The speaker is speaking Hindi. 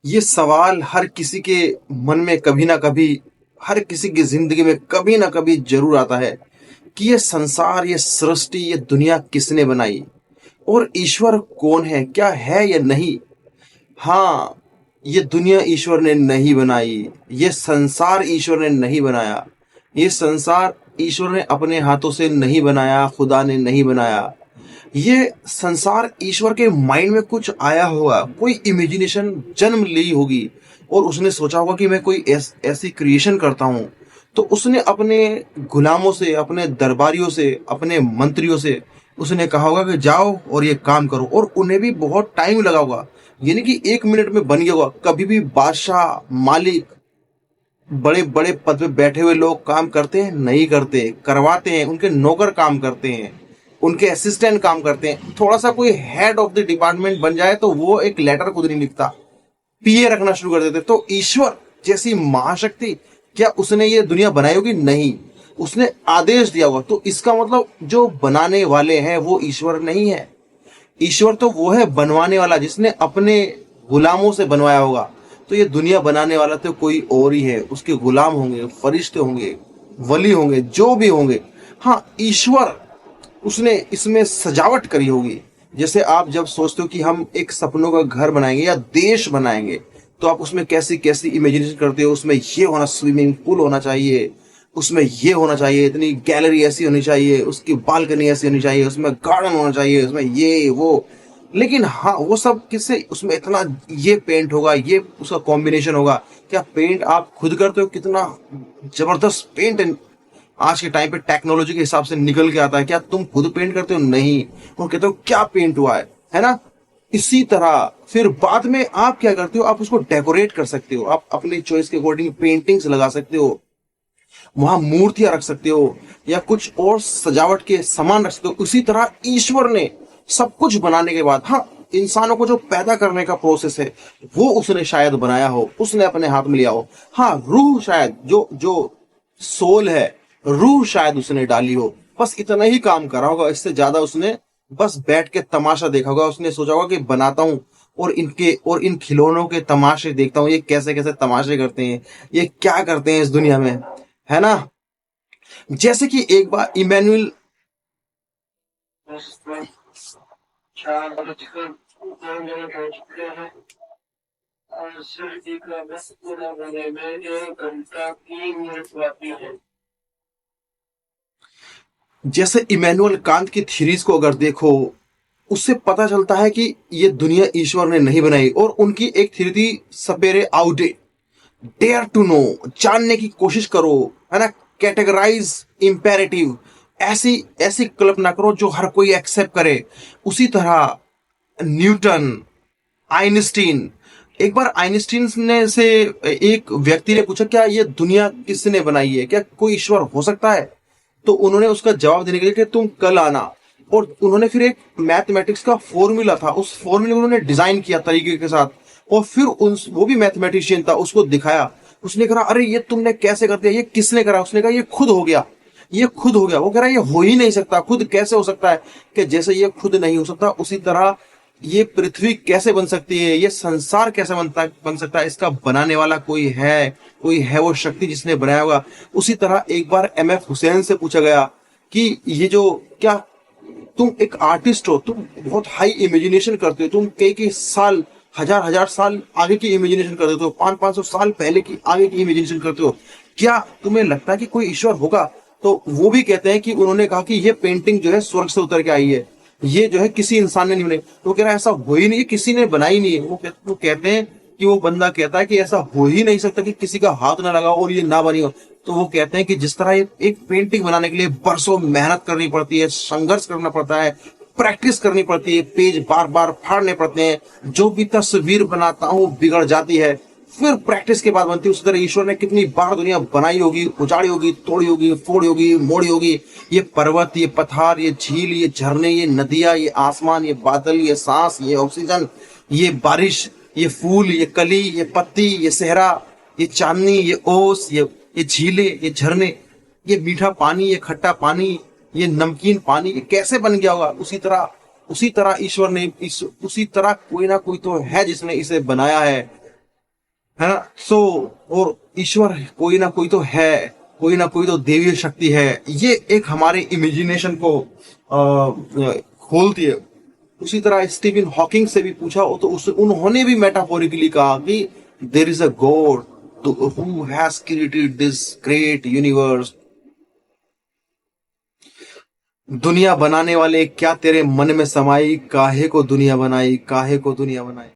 ये सवाल हर किसी के मन में कभी ना कभी, हर किसी की जिंदगी में कभी ना कभी जरूर आता है कि ये संसार, ये सृष्टि, ये दुनिया किसने बनाई और ईश्वर कौन है, क्या है या नहीं। हाँ, ये दुनिया ईश्वर ने नहीं बनाई, ये संसार ईश्वर ने नहीं बनाया, ये संसार ईश्वर ने अपने हाथों से नहीं बनाया, खुदा ने नहीं बनाया। ये संसार ईश्वर के माइंड में कुछ आया होगा, कोई इमेजिनेशन जन्म ली होगी और उसने सोचा होगा कि मैं कोई ऐसी क्रिएशन करता हूँ। तो उसने अपने गुलामों से, अपने दरबारियों से, अपने मंत्रियों से उसने कहा होगा कि जाओ और ये काम करो, और उन्हें भी बहुत टाइम लगा होगा। ये नहीं कि 1 मिनट में बन गया होगा। कभी भी बादशाह, मालिक, बड़े बड़े पद पे बैठे हुए लोग काम करते हैं? नहीं करते, करवाते हैं, उनके नौकर काम करते हैं, उनके असिस्टेंट काम करते हैं। थोड़ा सा कोई हेड ऑफ द डिपार्टमेंट बन जाए तो वो एक लेटर खुद नहीं लिखता, पीए रखना शुरू कर देते। तो ईश्वर जैसी महाशक्ति, क्या उसने ये दुनिया बनाई होगी? नहीं, उसने आदेश दिया होगा। तो इसका मतलब जो बनाने वाले हैं वो ईश्वर नहीं है। ईश्वर तो वो है बनवाने वाला, जिसने अपने गुलामों से बनवाया होगा। तो ये दुनिया बनाने वाला तो कोई और ही है, उसके गुलाम होंगे, फरिश्ते होंगे, वली होंगे, जो भी होंगे। हाँ, ईश्वर उसने इसमें सजावट करी होगी। जैसे आप जब सोचते हो कि हम एक सपनों का घर बनाएंगे या देश बनाएंगे, तो आप उसमें कैसी कैसी इमेजिनेशन करते हो। उसमें ये होना, स्विमिंग पूल होना चाहिए, उसमें ये होना चाहिए, इतनी गैलरी ऐसी होनी चाहिए, उसकी बालकनी ऐसी होनी चाहिए, उसमें गार्डन होना चाहिए, उसमें ये वो। लेकिन हाँ, वो सब किससे, उसमें इतना ये पेंट होगा, ये उसका कॉम्बिनेशन होगा। क्या पेंट आप खुद करते हो? कितना जबरदस्त पेंट आज के टाइम पे टेक्नोलॉजी के हिसाब से निकल के आता है। क्या तुम खुद पेंट करते हो? नहीं। और कहते हो क्या पेंट हुआ है ना। इसी तरह फिर बाद में आप क्या करते हो, आप उसको डेकोरेट कर सकते हो, आप अपने चॉइस के अकॉर्डिंग पेंटिंग्स लगा सकते हो, वहां मूर्तियां रख सकते हो, या कुछ और सजावट के सामान रख सकते हो। उसी तरह ईश्वर ने सब कुछ बनाने के बाद, हाँ, इंसानों को जो पैदा करने का प्रोसेस है वो उसने शायद बनाया हो, उसने अपने हाथ में लिया हो। हाँ, रूह शायद, जो जो सोल है, रूह शायद उसने डाली हो। बस इतना ही काम करा होगा, इससे ज्यादा उसने बस बैठ के तमाशा देखा होगा। उसने सोचा होगा कि बनाता हूं और इन खिलौनों के तमाशे देखता हूँ, ये कैसे कैसे तमाशे करते हैं, ये क्या करते हैं इस दुनिया में, है ना। जैसे कि एक बार इमैनुअल, जैसे इमैनुअल कांत की थ्योरीज को अगर देखो, उससे पता चलता है कि ये दुनिया ईश्वर ने नहीं बनाई। और उनकी एक थ्योरी थी सपेरे आउडे, डेयर टू नो, जानने की कोशिश करो, है ना। कैटेगराइज इंपेरेटिव, ऐसी ऐसी कल्पना करो जो हर कोई एक्सेप्ट करे। उसी तरह न्यूटन, आइंस्टीन, एक बार आइंस्टीन ने से एक व्यक्ति ने पूछा क्या ये दुनिया किसने बनाई है, क्या कोई ईश्वर हो सकता है। तो उन्होंने उसका जवाब देने के लिए कि तुम कल आना। और उन्होंने फिर एक मैथमेटिक्स का फॉर्मूला था, उस फॉर्मूले को उन्होंने डिजाइन किया तरीके के साथ, और फिर उन वो भी मैथमेटिशियन था, उसको दिखाया। उसने कहा अरे ये तुमने कैसे कर दिया, ये किसने करा। उसने कहा ये खुद हो गया, ये खुद हो गया। वो कह रहा है ये हो ही नहीं सकता, खुद कैसे हो सकता है। कि जैसे ये खुद नहीं हो सकता, उसी तरह ये पृथ्वी कैसे बन सकती है, ये संसार कैसे बन सकता है, इसका बनाने वाला कोई है वो शक्ति जिसने बनाया होगा। उसी तरह एक बार एमएफ हुसैन से पूछा गया कि ये जो, क्या तुम एक आर्टिस्ट हो, तुम बहुत हाई इमेजिनेशन करते हो, तुम कई कई साल, हजार हजार साल आगे की इमेजिनेशन करते हो, 500-500 साल पहले की आगे की इमेजिनेशन करते हो, क्या तुम्हें लगता है कि कोई ईश्वर होगा? तो वो भी कहते हैं कि उन्होंने कहा कि ये पेंटिंग जो है स्वर्ग से उतर के आई है, ये जो है किसी इंसान ने नहीं बनाई। तो वो कह रहा है ऐसा हो ही नहीं, किसी ने बनाई नहीं है। वो कहते हैं कि वो बंदा कहता है कि ऐसा हो ही नहीं सकता कि किसी का हाथ ना लगा और ये ना बनी हो। तो वो कहते हैं कि जिस तरह एक पेंटिंग बनाने के लिए बरसों मेहनत करनी पड़ती है, संघर्ष करना पड़ता है, प्रैक्टिस करनी पड़ती है, पेज बार बार फाड़ने पड़ते हैं, जो भी तस्वीर बनाता हूँ बिगड़ जाती है, फिर प्रैक्टिस के बाद बनती है। उसी तरह ईश्वर ने कितनी बार दुनिया बनाई होगी, उजाड़ी होगी, तोड़ी होगी, फोड़ी होगी, मोड़ी होगी। ये पर्वत, ये पठार, ये झील, ये झरने, ये नदियां, ये आसमान, ये बादल, ये सांस, ये ऑक्सीजन, ये बारिश, ये फूल, ये कली, ये पत्ती, ये सहरा, ये चांदनी, ये ओस, ये झीले, ये झरने, ये मीठा पानी, ये खट्टा पानी, ये नमकीन पानी, ये कैसे बन गया होगा। उसी तरह ईश्वर ने उसी तरह कोई ना कोई तो है जिसने इसे बनाया है। है ना। सो और ईश्वर कोई ना कोई तो है, कोई ना कोई तो देवीय शक्ति है, ये एक हमारे इमेजिनेशन को खोलती है। उसी तरह स्टीफन हॉकिंग से भी पूछा तो उन्होंने भी मेटाफोरिकली कहा कि there is a God who has created this great universe. दुनिया बनाने वाले क्या तेरे मन में समाई, काहे को दुनिया बनाई, काहे को दुनिया बनाई।